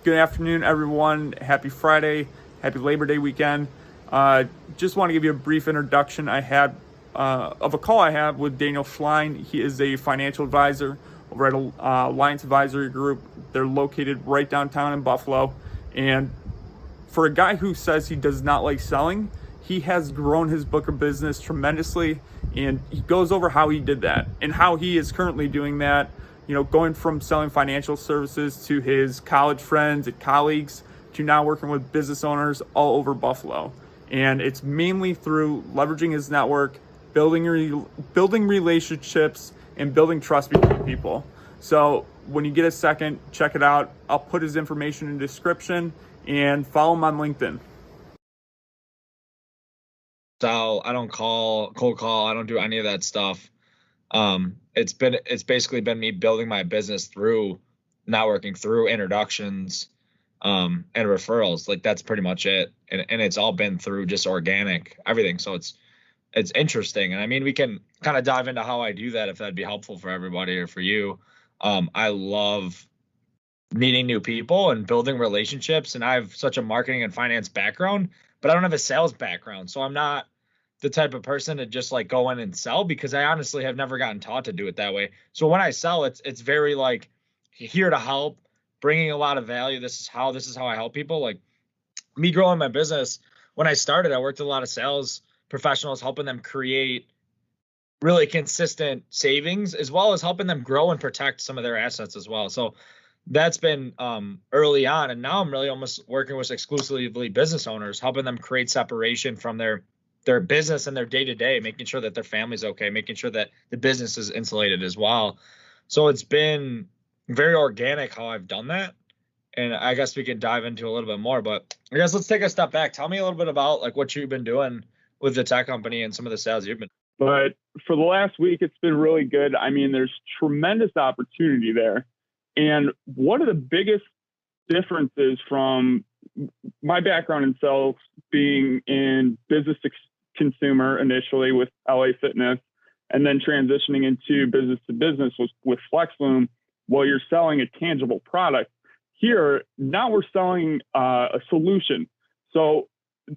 Good afternoon, everyone. Happy Friday. Happy Labor Day weekend. Just want to give you a brief introduction of a call I had with Daniel Schlein. He is a financial advisor over at Alliance Advisory Group. They're located right downtown in Buffalo. And for a guy who says he does not like selling, he has grown his book of business tremendously. And he goes over how he did that and how he is currently doing that, going from selling financial services to his college friends and colleagues to now working with business owners all over Buffalo. And it's mainly through leveraging his network, building relationships, and building trust between people. So when you get a second, check it out. I'll put his information in the description and follow him on LinkedIn. So I don't cold call. I don't do any of that stuff. It's basically been me building my business through networking, through introductions, and referrals. Like that's pretty much it. And it's all been through just organic everything. So it's interesting. And I mean, we can kind of dive into how I do that if that'd be helpful for everybody or for you. I love meeting new people and building relationships. And I have such a marketing and finance background, but I don't have a sales background. So I'm not the type of person to just like go in and sell, because I honestly have never gotten taught to do it that way. So when I sell, it's very like here to help, bringing a lot of value. This is how I help people. Like me growing my business, when I started, I worked with a lot of sales professionals, helping them create really consistent savings, as well as helping them grow and protect some of their assets as well. So that's been early on. And now I'm really almost working with exclusively business owners, helping them create separation from their business and their day-to-day, making sure that their family's okay, making sure that the business is insulated as well. So it's been very organic how I've done that. And I guess we could dive into a little bit more, but I guess let's take a step back. Tell me a little bit about like what you've been doing with the tech company and some of the sales you've been. But for the last week, it's been really good. I mean, there's tremendous opportunity there. And one of the biggest differences from my background in sales, being in business consumer initially with LA Fitness, and then transitioning into business to business with FlexLoom, while you're selling a tangible product. Here, now we're selling a solution. So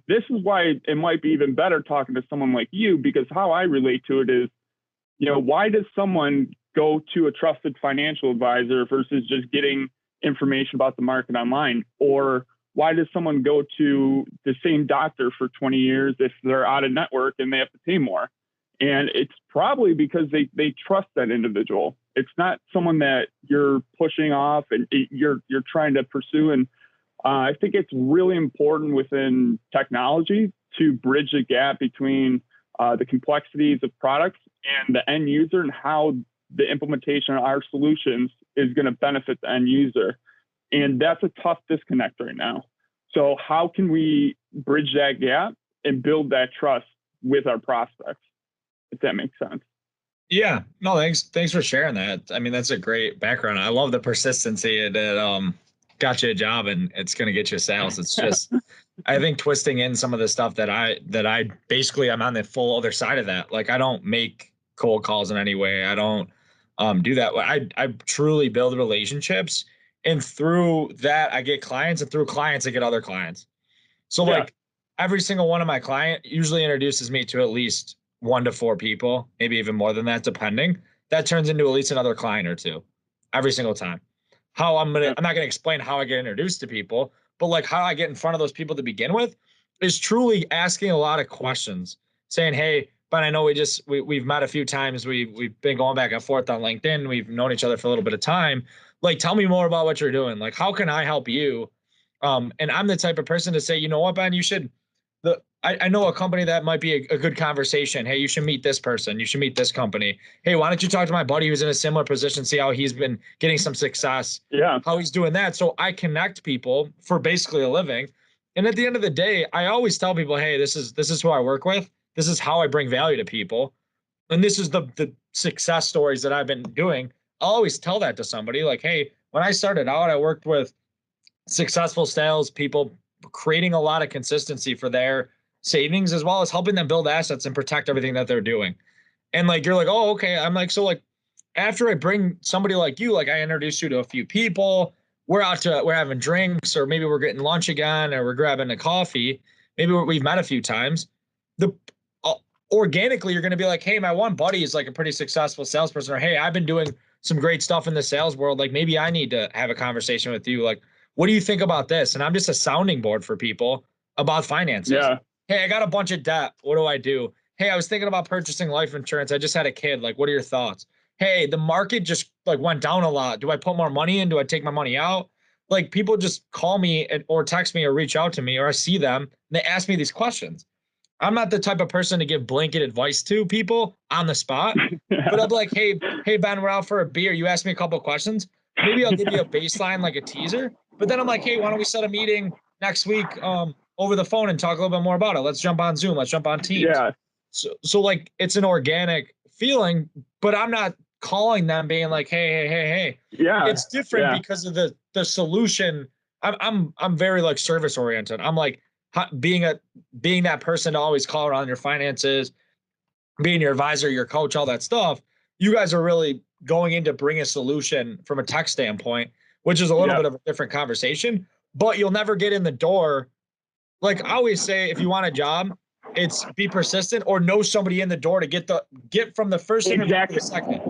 this is why it might be even better talking to someone like you, because how I relate to it is, why does someone go to a trusted financial advisor versus just getting information about the market online? Or why does someone go to the same doctor for 20 years if they're out of network and they have to pay more? And it's probably because they trust that individual. It's not someone that you're pushing off and you're trying to pursue. And I think it's really important within technology to bridge the gap between the complexities of products and the end user, and how the implementation of our solutions is going to benefit the end user. And that's a tough disconnect right now. So how can we bridge that gap and build that trust with our prospects, if that makes sense? Yeah, no, thanks for sharing that. I mean, that's a great background. I love the persistency that got you a job and it's going to get you sales. It's just, I think twisting in some of the stuff that I basically, I'm on the full other side of that. Like I don't make cold calls in any way. I don't do that. I truly build relationships, and through that I get clients, and through clients I get other clients. So like every single one of my client usually introduces me to at least 1 to 4 people, maybe even more than that, depending. That turns into at least another client or two every single time. I'm not going to explain how I get introduced to people, but like how I get in front of those people to begin with is truly asking a lot of questions, saying, hey, but I know we've met a few times. We've been going back and forth on LinkedIn. We've known each other for a little bit of time. Like, tell me more about what you're doing. Like, how can I help you? And I'm the type of person to say, you know what, Ben, you should, I know a company that might be a good conversation. Hey, you should meet this person. You should meet this company. Hey, why don't you talk to my buddy who's in a similar position, see how he's been getting some success, how he's doing that. So I connect people for basically a living. And at the end of the day, I always tell people, hey, this is who I work with. This is how I bring value to people. And this is the success stories that I've been doing. I'll always tell that to somebody like, hey, when I started out, I worked with successful sales people, creating a lot of consistency for their savings, as well as helping them build assets and protect everything that they're doing. And like, you're like, oh, okay. I'm like, so like after I bring somebody like you, like I introduce you to a few people, we're having drinks, or maybe we're getting lunch again, or we're grabbing a coffee. Maybe we've met a few times. The uh, Organically, you're going to be like, hey, my one buddy is like a pretty successful salesperson, or hey, I've been doing some great stuff in the sales world. Like maybe I need to have a conversation with you. Like, what do you think about this? And I'm just a sounding board for people about finances. Yeah. Hey, I got a bunch of debt. What do I do? Hey, I was thinking about purchasing life insurance. I just had a kid. Like, what are your thoughts? Hey, the market just like went down a lot. Do I put more money in? Do I take my money out? Like people just call me or text me or reach out to me, or I see them and they ask me these questions. I'm not the type of person to give blanket advice to people on the spot, but I'll be like, hey, Ben, we're out for a beer. You asked me a couple of questions. Maybe I'll give you a baseline, like a teaser. But then I'm like, hey, why don't we set a meeting next week over the phone and talk a little bit more about it? Let's jump on Zoom. Let's jump on Teams. Yeah. So like it's an organic feeling, but I'm not calling them being like, hey. Yeah. It's different because of the solution. I'm very like service oriented. I'm like being that person to always call around your finances, being your advisor, your coach, all that stuff. You guys are really going in to bring a solution from a tech standpoint, which is a little bit of a different conversation, but you'll never get in the door. Like I always say, if you want a job, it's be persistent or know somebody in the door to get from the first interview to the second.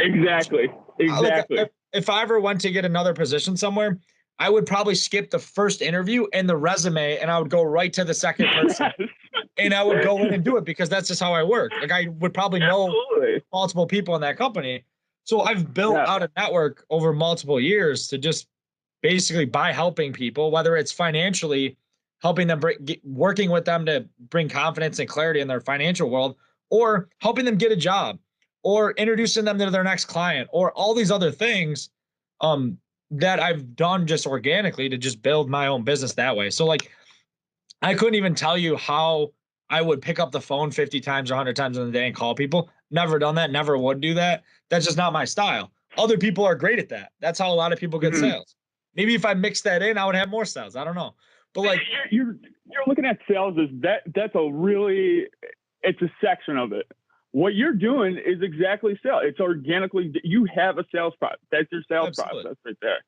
Exactly. Like, if I ever went to get another position somewhere, I would probably skip the first interview and the resume, and I would go right to the second person. And I would go in and do it because that's just how I work. Like I would probably know multiple people in that company. So I've built out a network over multiple years to just basically by helping people, whether it's financially helping them working with them to bring confidence and clarity in their financial world, or helping them get a job, or introducing them to their next client, or all these other things that I've done just organically to just build my own business that way. So like I couldn't even tell you how I would pick up the phone 50 times or 100 times in a day and call people. Never done that, never would do that. That's just not my style. Other people are great at that. That's how a lot of people get sales. Maybe if I mixed that in, I would have more sales. I don't know. But like you're looking at sales as that's it's a section of it. What you're doing is exactly sales. It's organically, you have a sales product. That's your sales process right there.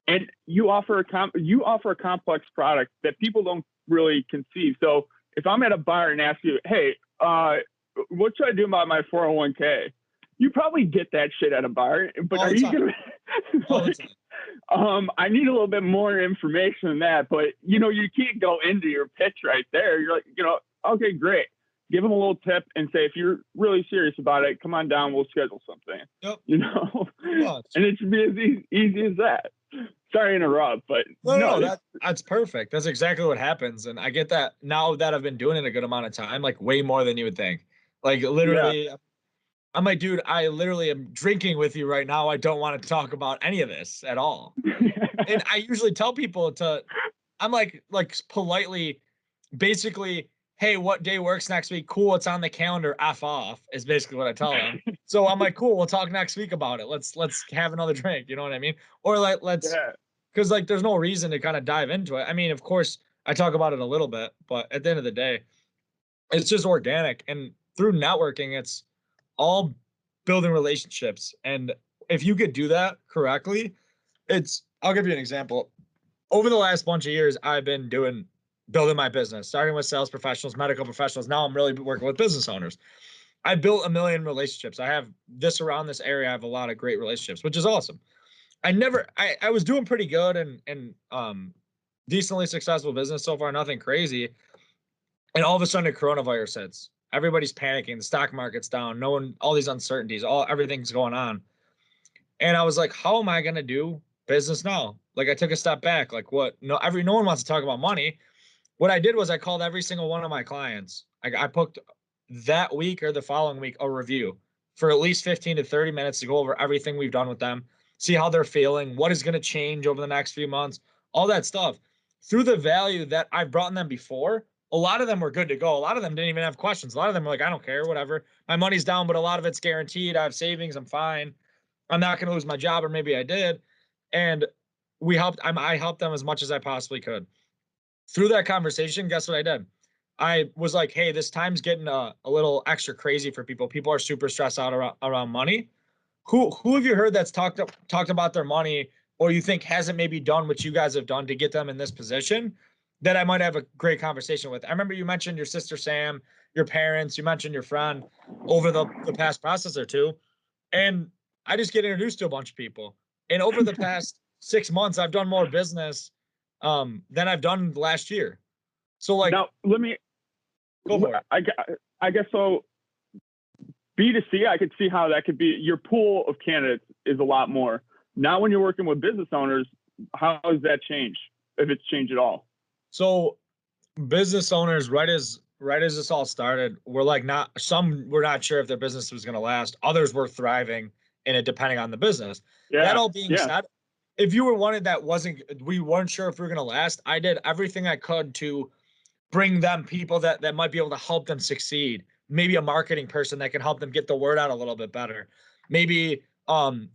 And you offer a complex product that people don't really conceive. So if I'm at a bar and ask you, hey, what should I do about my 401k? You probably get that shit at a bar, but are you going to I need a little bit more information than that, but you can't go into your pitch right there. You're like, okay, great. Give them a little tip and say, if you're really serious about it, come on down. We'll schedule something. Yep. And it should be as easy as that. Sorry to interrupt, but no, that's perfect. That's exactly what happens. And I get that now that I've been doing it a good amount of time, like way more than you would think. Like literally, I'm like, dude, I literally am drinking with you right now. I don't want to talk about any of this at all. And I usually tell people I'm like politely, basically, hey, what day works next week? Cool, it's on the calendar. F off is basically what I tell them. So I'm like, cool, we'll talk next week about it. Let's have another drink. You know what I mean? Or like because like there's no reason to kind of dive into it. I mean, of course, I talk about it a little bit, but at the end of the day, it's just organic. And through networking, it's all building relationships. And if you could do that correctly, I'll give you an example. Over the last bunch of years, I've been building my business, starting with sales professionals, medical professionals. Now I'm really working with business owners. I built a million relationships. I have around this area. I have a lot of great relationships, which is awesome. I was doing pretty good and decently successful business so far, nothing crazy. And all of a sudden, the coronavirus hits. Everybody's panicking. The stock market's down. All these uncertainties, everything's going on. And I was like, how am I going to do business now? Like I took a step back. Like what? No one wants to talk about money. What I did was I called every single one of my clients. I booked that week or the following week a review for at least 15 to 30 minutes to go over everything we've done with them, see how they're feeling, what is going to change over the next few months, all that stuff. Through the value that I've brought in them before, a lot of them were good to go. A lot of them didn't even have questions. A lot of them were like, I don't care, whatever. My money's down, but a lot of it's guaranteed. I have savings. I'm fine. I'm not going to lose my job, or maybe I did. And I helped them as much as I possibly could. Through that conversation, guess what I did? I was like, hey, this time's getting a little extra crazy for people. People are super stressed out around money. Who have you heard that's talked about their money or you think hasn't maybe done what you guys have done to get them in this position, that I might have a great conversation with. I remember you mentioned your sister Sam, your parents, you mentioned your friend over the past process or two. And I just get introduced to a bunch of people. And over the past 6 months, I've done more business than I've done last year. So like, now let me go for it. I guess so. B2C, I could see how that could be. Your pool of candidates is a lot more. Now, when you're working with business owners, how has that changed, if it's changed at all? So business owners, right as this all started, were like we're not sure if their business was going to last. Others were thriving in it, depending on the business. Yeah, that all being said, if you were one that we weren't sure if we were going to last, I did everything I could to bring them people that might be able to help them succeed. Maybe a marketing person that can help them get the word out a little bit better. Maybe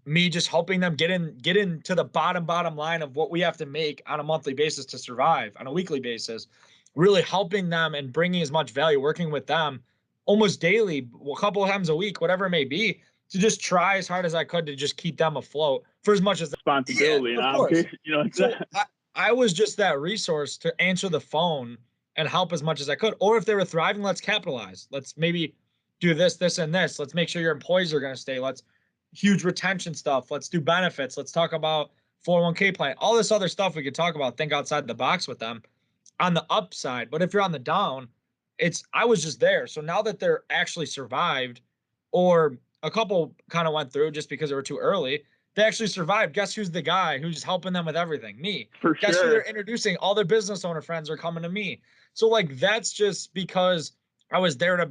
me just helping them get into the bottom line of what we have to make on a monthly basis to survive, on a weekly basis, really helping them and bringing as much value, working with them almost daily, a couple of times a week, whatever it may be, to just try as hard as I could to just keep them afloat for as much as responsibility. Yeah, of course. So I was just that resource to answer the phone and help as much as I could. Or if they were thriving, let's capitalize. Let's maybe do this, and this. Let's make sure your employees are going to stay. Let's huge retention stuff. Let's do benefits. Let's talk about 401k plan. All this other stuff we could talk about. Think outside the box with them on the upside. But if you're on the down, I was just there. So now that they're actually survived, or a couple kind of went through just because they were too early, they actually survived. Guess who's the guy who's helping them with everything? Me. Guess who they're introducing? All their business owner friends are coming to me. So like, that's just because I was there to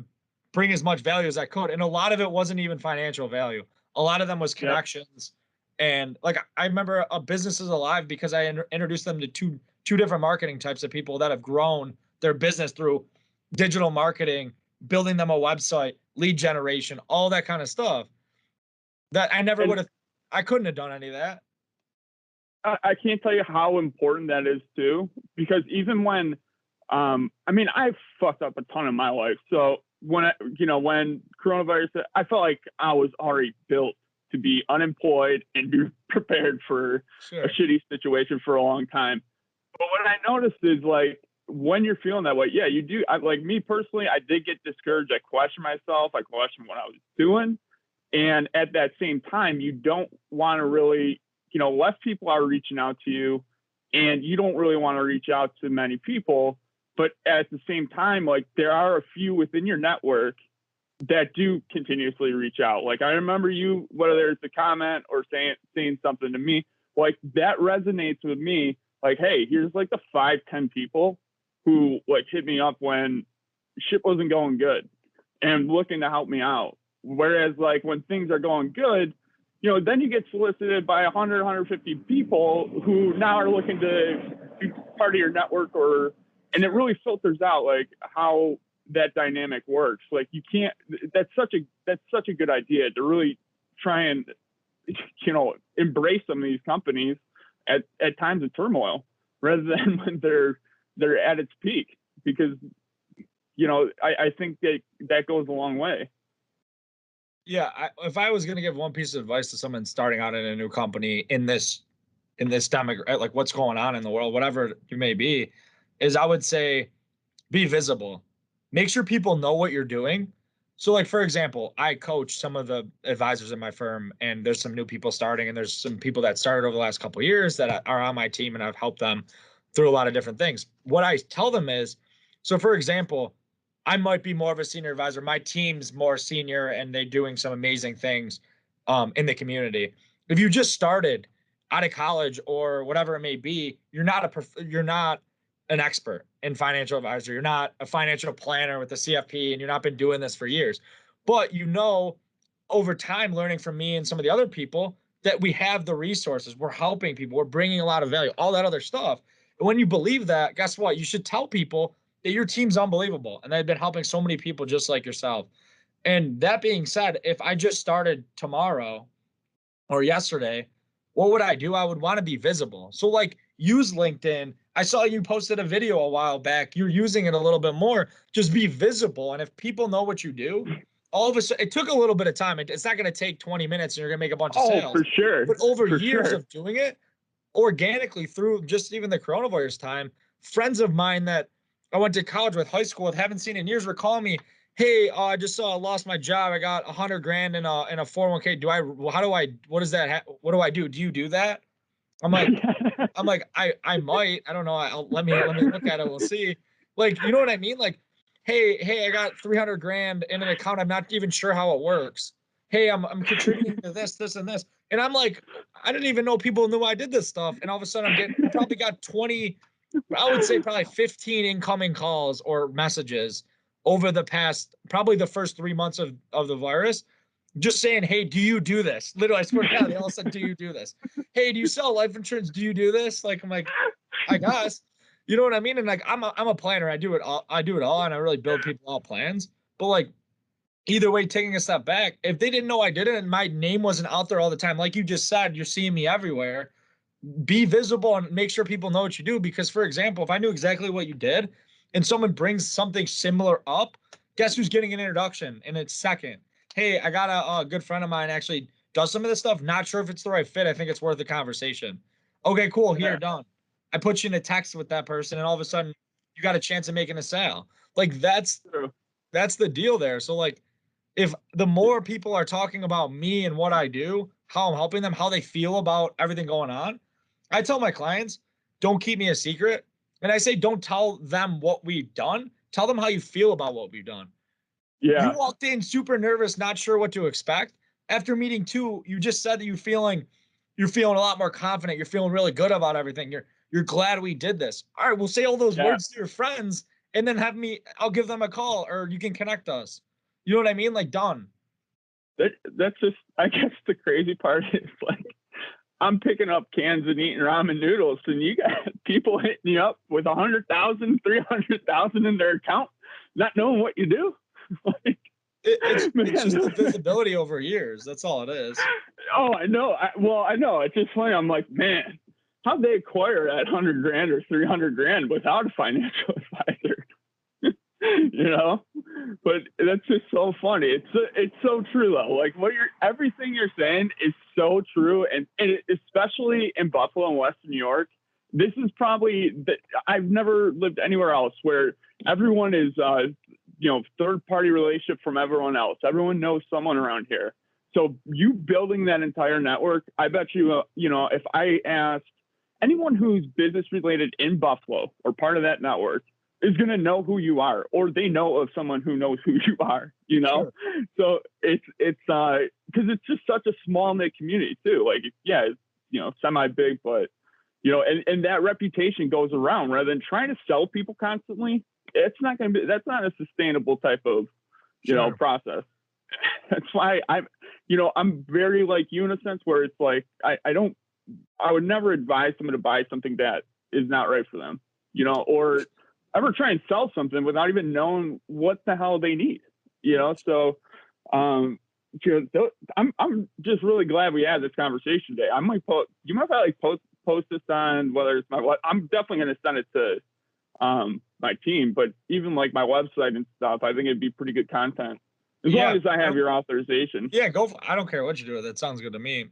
bring as much value as I could. And a lot of it wasn't even financial value. A lot of them was connections. Yep. And like, I remember a business is alive because I introduced them to two different marketing types of people that have grown their business through digital marketing, building them a website, lead generation, all that kind of stuff that I never would have. I couldn't have done any of that. I can't tell you how important that is too, because even when, I mean, I've fucked up a ton in my life. So when coronavirus, I felt like I was already built to be unemployed and be prepared for a shitty situation for a long time. But what I noticed is like, when you're feeling that way, yeah, you do. Like me personally, I did get discouraged. I questioned myself. I questioned what I was doing. And at that same time, you don't want to really, less people are reaching out to you, and you don't really want to reach out to many people. But at the same time, like, there are a few within your network that do continuously reach out. Like, I remember you, whether it's a comment or saying something to me, like, that resonates with me. Like, hey, here's like the 5-10 people who like hit me up when shit wasn't going good and looking to help me out. Whereas like when things are going good, then you get solicited by 100, 150 people who now are looking to be part of your network, and it really filters out like how that dynamic works. Like you can't, that's such a good idea to really try and, embrace some of these companies at times of turmoil rather than when they're at its peak, because, I think that goes a long way. Yeah, if I was going to give one piece of advice to someone starting out in a new company in this demographic, like what's going on in the world, whatever it may be, is I would say be visible. Make sure people know what you're doing. So like, for example, I coach some of the advisors in my firm, and there's some new people starting, and there's some people that started over the last couple of years that are on my team, and I've helped them through a lot of different things. What I tell them is, so for example, I might be more of a senior advisor. My team's more senior, and they're doing some amazing things in the community. If you just started out of college or whatever it may be, you're not an expert in financial advisor. You're not a financial planner with the CFP, and you've not been doing this for years. But over time, learning from me and some of the other people, that we have the resources. We're helping people. We're bringing a lot of value, all that other stuff. And when you believe that, guess what? You should tell people that your team's unbelievable and they've been helping so many people just like yourself. And that being said, if I just started tomorrow or yesterday, what would I do? I would want to be visible. So like, use LinkedIn. I saw you posted a video a while back. You're using it a little bit more. Just be visible. And if people know what you do, all of a sudden, it took a little bit of time. It's not going to take 20 minutes and you're going to make a bunch of sales. For sure. But over years of doing it, organically through just even the coronavirus time, friends of mine that I went to college with, high school with, haven't seen in years, were calling me, "Hey, I just lost my job. I got 100 grand in a 401k. What is that? What do I do? Do you do that?" I'm like, I might. I don't know. Let me look at it. We'll see. Like, you know what I mean? Like, hey, I got 300 grand in an account. I'm not even sure how it works. Hey, I'm contributing to this, and this. And I'm like, I didn't even know people knew I did this stuff. And all of a sudden I probably got 20, I would say probably 15 incoming calls or messages over the past, probably the first 3 months of the virus, just saying, "Hey, do you do this?" Literally, I swear to God, they all said, "Do you do this?" "Hey, do you sell life insurance? Do you do this?" Like, I'm like, I guess, you know what I mean? And like, I'm a planner. I do it all. And I really build people out plans. But like, either way, taking a step back, if they didn't know I did it and my name wasn't out there all the time, like you just said, you're seeing me everywhere. Be visible and make sure people know what you do. Because, for example, if I knew exactly what you did and someone brings something similar up, guess who's getting an introduction in its second? "Hey, I got a good friend of mine actually does some of this stuff. Not sure if it's the right fit. I think it's worth a conversation." "Okay, cool. Here, done." I put you in a text with that person, and all of a sudden, you got a chance of making a sale. Like, that's the deal there. So like, if the more people are talking about me and what I do, how I'm helping them, how they feel about everything going on, I tell my clients, don't keep me a secret. And I say, don't tell them what we've done. Tell them how you feel about what we've done. You Yeah. walked in super nervous, not sure what to expect. After meeting two, you just said that you're feeling a lot more confident. You're feeling really good about everything. You're glad we did this. All right, we'll say all those Yeah. words to your friends and then I'll give them a call, or you can connect us. You know what I mean? Like, done. That's just, I guess the crazy part is like, I'm picking up cans and eating ramen noodles, and you got people hitting you up with 100,000, 300,000 in their account, not knowing what you do. Like, it's just the visibility over years. That's all it is. Oh, I know. I know. It's just funny. I'm like, man, how'd they acquire that 100 grand or 300 grand without a financial advisor? You know, but that's just so funny. It's so true though. Like, everything you're saying is so true, and especially in Buffalo and Western New York, this is probably I've never lived anywhere else where everyone is third party relationship from everyone else. Everyone knows someone around here. So you building that entire network, I bet you, if I asked anyone who's business related in Buffalo or part of that network, is going to know who you are, or they know of someone who knows who you are, Sure. So it's because it's just such a small knit community too. Like, yeah, it's semi big, but and that reputation goes around rather than trying to sell people constantly. That's not a sustainable type of, process. That's why I'm very like you in a sense where it's like, I would never advise someone to buy something that is not right for them, or ever try and sell something without even knowing what the hell they need, So, I'm just really glad we had this conversation today. You might probably post this on whether it's I'm definitely going to send it to my team, but even like my website and stuff, I think it'd be pretty good content as long as I have your authorization. Yeah, I don't care what you do with it. Sounds good to me.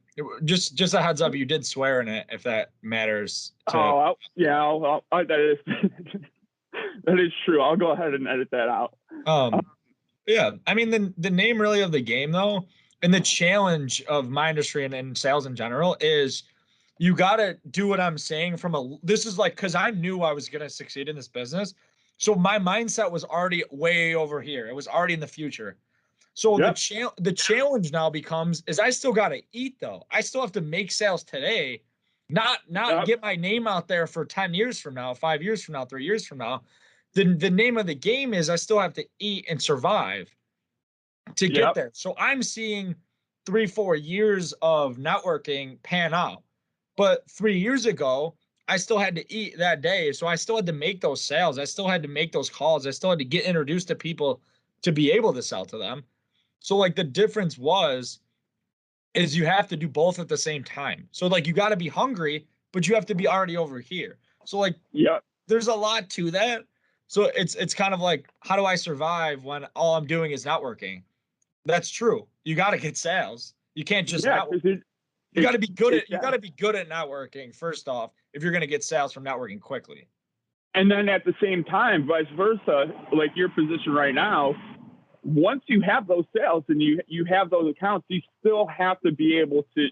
Just a heads up, you did swear in it, if that matters. That is that is true. I'll go ahead and edit that out. Yeah, I mean, the name really of the game though, and the challenge of my industry and sales in general is you got to do what I'm saying this is like, because I knew I was going to succeed in this business. So my mindset was already way over here. It was already in the future. So the challenge now becomes is I still got to eat though. I still have to make sales today, not get my name out there for 10 years from now, 5 years from now, 3 years from now. The name of the game is I still have to eat and survive to get there. So I'm seeing 3-4 years of networking pan out. But 3 years ago, I still had to eat that day. So I still had to make those sales. I still had to make those calls. I still had to get introduced to people to be able to sell to them. So like the difference is you have to do both at the same time. So like you got to be hungry, but you have to be already over here. So like, there's a lot to that. So it's kind of like, how do I survive when all I'm doing is networking? That's true. You got to get sales. You can't just network. You got to be good at networking first off if you're going to get sales from networking quickly. And then at the same time, vice versa, like your position right now, once you have those sales and you have those accounts, you still have to be able to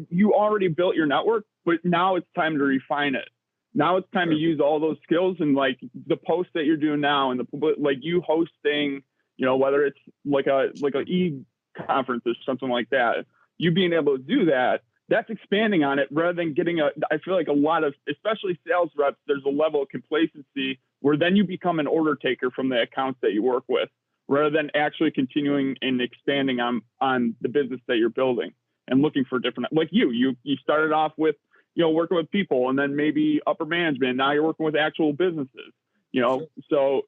you already built your network, but now it's time to refine it. Now it's time to use all those skills and like the posts that you're doing now and the like you hosting, you know, whether it's like a e-conference or something like that, you being able to do that, that's expanding on it rather than getting I feel like a lot of, especially sales reps, there's a level of complacency where then you become an order taker from the accounts that you work with rather than actually continuing and expanding on the business that you're building and looking for different, like you started off with, you know, working with people and then maybe upper management. Now you're working with actual businesses, you know, so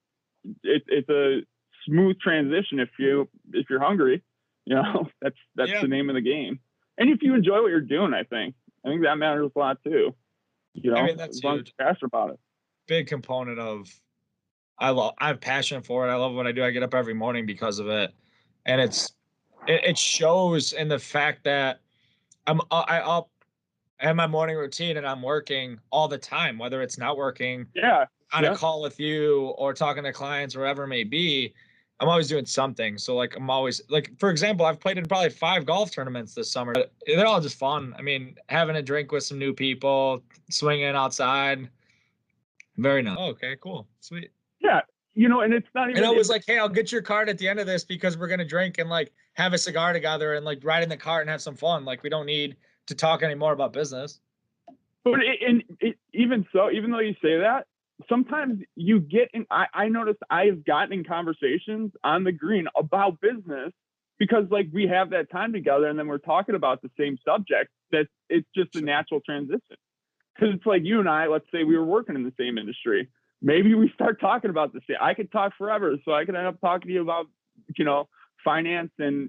it's a smooth transition if you're hungry, you know, that's the name of the game. And if you enjoy what you're doing, I think that matters a lot too. You know, I mean, that's as long as you're passionate about it. Big component of I'm passionate for it. I love what I do. I get up every morning because of it. And it shows in the fact that I have my morning routine and I'm working all the time, whether it's not working on a call with you or talking to clients or whatever it may be. I'm always doing something. So like, I'm always like, for example, I've played in probably 5 golf tournaments this summer. They're all just fun. I mean, having a drink with some new people, swinging outside. Very nice. Oh, okay, cool. Sweet. Yeah. You know, and it's not even. And I was like, hey, I'll get your card at the end of this because we're going to drink and like have a cigar together and like ride in the car and have some fun. Like we don't need to talk anymore about business. But even so, even though you say that, sometimes you get in, I noticed I've gotten in conversations on the green about business because like we have that time together and then we're talking about the same subject, that it's just a natural transition. Because it's like you and I, let's say we were working in the same industry. Maybe we start talking about the same. I could talk forever. So I could end up talking to you about, you know, finance and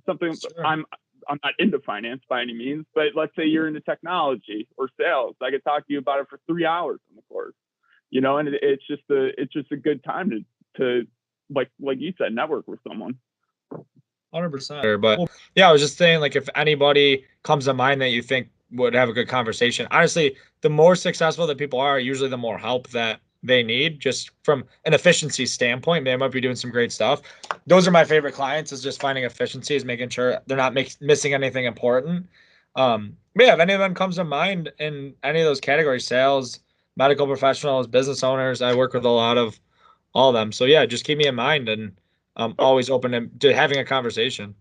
something. Sure. I'm not into finance by any means, but let's say you're into technology or sales. I could talk to you about it for 3 hours on the course, you know, and it's just a good time to like you said, network with someone. 100%. But yeah, I was just saying, like, if anybody comes to mind that you think would have a good conversation, honestly, the more successful that people are, usually the more help that they need, just from an efficiency standpoint. They might be doing some great stuff. Those are my favorite clients, is just finding efficiencies, making sure they're not missing anything important. But yeah, if any of them comes to mind in any of those categories, sales, medical professionals, business owners, I work with a lot of all of them. So yeah, just keep me in mind, and I'm always open to having a conversation.